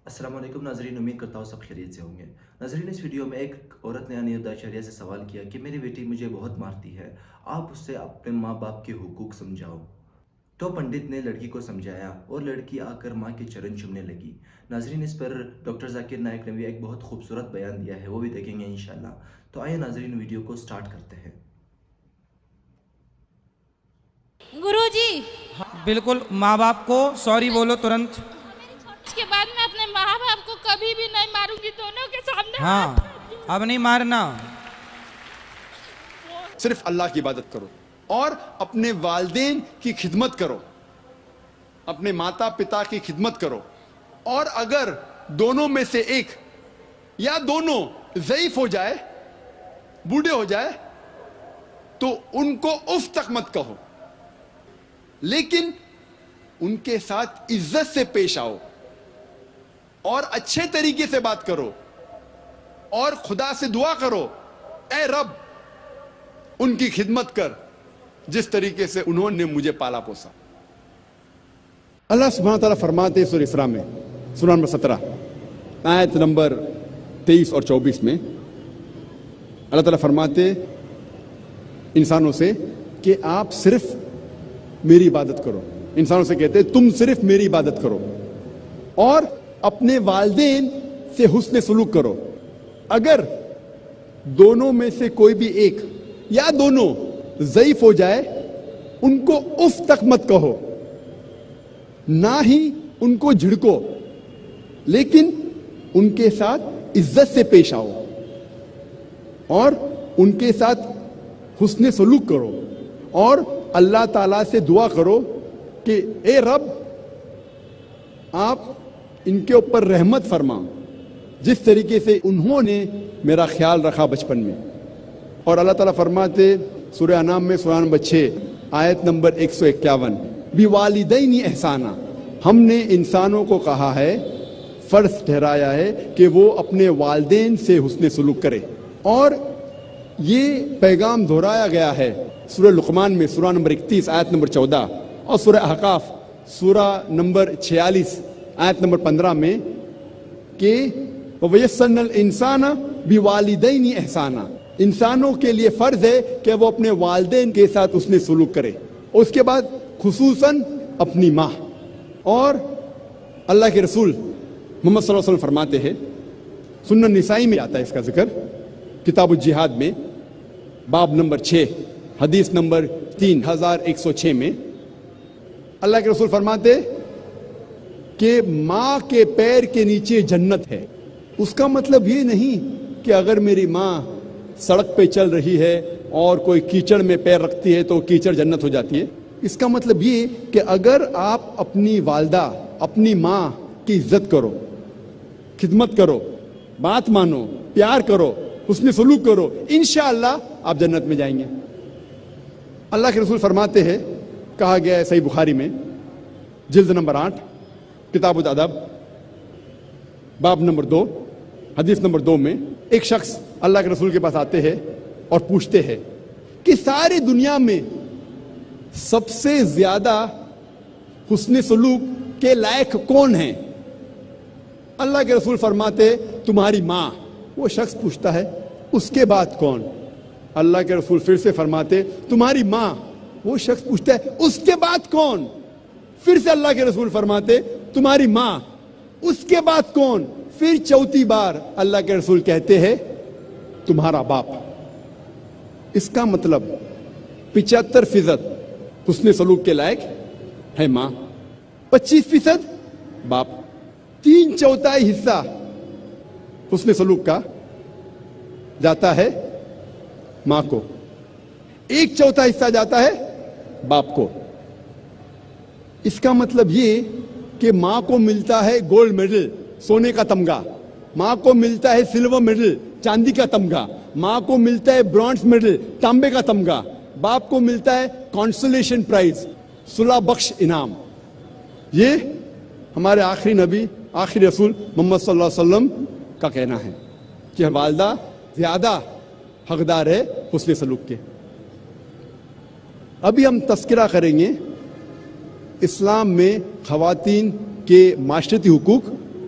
السلام علیکم ناظرین، امید کرتا ہوں سب خیریت سے ہوں گے۔ ناظرین، اس ویڈیو میں ایک عورت نے انیردا اچاریہ سے سوال کیا کہ میری بیٹی مجھے بہت مارتی ہے، آپ اس سے اپنے ماں باپ کے حقوق سمجھاؤ۔ تو پنڈت نے لڑکی کو سمجھایا اور لڑکی آ کر ماں کے چرن چومنے لگی۔ ناظرین، اس پر ڈاکٹر ذاکر نائک نے بھی ایک بہت خوبصورت بیان دیا ہے، وہ بھی دیکھیں گے انشاءاللہ۔ تو آئیے ناظرین، ویڈیو کو سٹارٹ کرتے ہیں۔ گرو جی، بالکل ماں باپ کو سوری بولو ترنت۔ اس کے بعد میں اپنے ماں باپ کو کبھی بھی نہیں ماروں گی، دونوں کے سامنے ہاں، اب نہیں مارنا۔ صرف اللہ کی عبادت کرو اور اپنے والدین کی خدمت کرو، اپنے ماتا پتا کی خدمت کرو، اور اگر دونوں میں سے ایک یا دونوں ضعیف ہو جائے، بوڑھے ہو جائے، تو ان کو اف تک مت کہو، لیکن ان کے ساتھ عزت سے پیش آؤ اور اچھے طریقے سے بات کرو اور خدا سے دعا کرو، اے رب ان کی خدمت کر جس طریقے سے انہوں نے مجھے پالا پوسا۔ اللہ سبحانہ تعالیٰ فرماتے ہیں سورہ اسراء میں، سورہ نمبر 17 آیت نمبر 23 اور 24 میں، اللہ تعالیٰ فرماتے انسانوں سے کہ آپ صرف میری عبادت کرو۔ انسانوں سے کہتے ہیں تم صرف میری عبادت کرو اور اپنے والدین سے حسن سلوک کرو۔ اگر دونوں میں سے کوئی بھی ایک یا دونوں ضعیف ہو جائے، ان کو اف تک مت کہو، نہ ہی ان کو جھڑکو، لیکن ان کے ساتھ عزت سے پیش آؤ اور ان کے ساتھ حسن سلوک کرو اور اللہ تعالیٰ سے دعا کرو کہ اے رب آپ ان کے اوپر رحمت فرما جس طریقے سے انہوں نے میرا خیال رکھا بچپن میں۔ اور اللہ تعالیٰ فرماتے سورہ انعام میں، سورہ نمبر 6 آیت نمبر 151، بِوَالِدَيْنِ احسانًا، ہم نے انسانوں کو کہا ہے، فرض ٹھہرایا ہے کہ وہ اپنے والدین سے حسن سلوک کرے، اور یہ پیغام دہرایا گیا ہے سورہ لقمان میں، سورہ نمبر 31 آیت نمبر 14، اور سورہ احقاف سورہ نمبر 46 آیت نمبر 15 میں کہ وَيَسَّرْنَا الْإِنسَانَ بِوَالِدَيْنِ احسانًا، انسانوں کے لیے فرض ہے کہ وہ اپنے والدین کے ساتھ اس نے سلوک کرے، اور اس کے بعد خصوصاً اپنی ماں۔ اور اللہ کے رسول محمد صلی اللہ علیہ وسلم فرماتے ہیں، سنن نسائی میں آتا ہے اس کا ذکر، کتاب الجہاد میں باب نمبر 6 حدیث نمبر 3106 میں، اللہ کے رسول فرماتے کہ ماں کے پیر کے نیچے جنت ہے۔ اس کا مطلب یہ نہیں کہ اگر میری ماں سڑک پہ چل رہی ہے اور کوئی کیچڑ میں پیر رکھتی ہے تو کیچڑ جنت ہو جاتی ہے۔ اس کا مطلب یہ کہ اگر آپ اپنی والدہ، اپنی ماں کی عزت کرو، خدمت کرو، بات مانو، پیار کرو، حسن سلوک کرو، انشاءاللہ آپ جنت میں جائیں گے۔ اللہ کے رسول فرماتے ہیں، کہا گیا ہے صحیح بخاری میں جلد نمبر 8 کتاب الادب باب نمبر 2 حدیث نمبر 2 میں، ایک شخص اللہ کے رسول کے پاس آتے ہیں اور پوچھتے ہیں کہ ساری دنیا میں سب سے زیادہ حسن سلوک کے لائق کون ہیں؟ اللہ کے رسول فرماتے تمہاری ماں۔ وہ شخص پوچھتا ہے اس کے بعد کون؟ اللہ کے رسول پھر سے فرماتے تمہاری ماں۔ وہ شخص پوچھتا ہے اس کے بعد کون؟ پھر سے اللہ کے رسول فرماتے تمہاری ماں۔ اس کے بعد کون؟ پھر چوتھی بار اللہ کے رسول کہتے ہیں تمہارا باپ۔ اس کا مطلب 75% حسن سلوک کے لائق ہے ماں، 25% باپ، 3/4 حصہ حسن سلوک کا جاتا ہے ماں کو، 1/4 حصہ جاتا ہے باپ کو۔ اس کا مطلب یہ کہ ماں کو ملتا ہے گولڈ میڈل، سونے کا تمغہ، ماں کو ملتا ہے سلور میڈل، چاندی کا تمغہ، ماں کو ملتا ہے برونز میڈل، تانبے کا تمغہ، باپ کو ملتا ہے کانسولیشن پرائز، صلح بخش انعام۔ یہ ہمارے آخری نبی، آخری رسول محمد صلی اللہ علیہ وسلم کا کہنا ہے کہ والدہ زیادہ حقدار ہے حسن سلوک کے۔ ابھی ہم تذکرہ کریں گے اسلام میں خواتین کے معاشرتی حقوق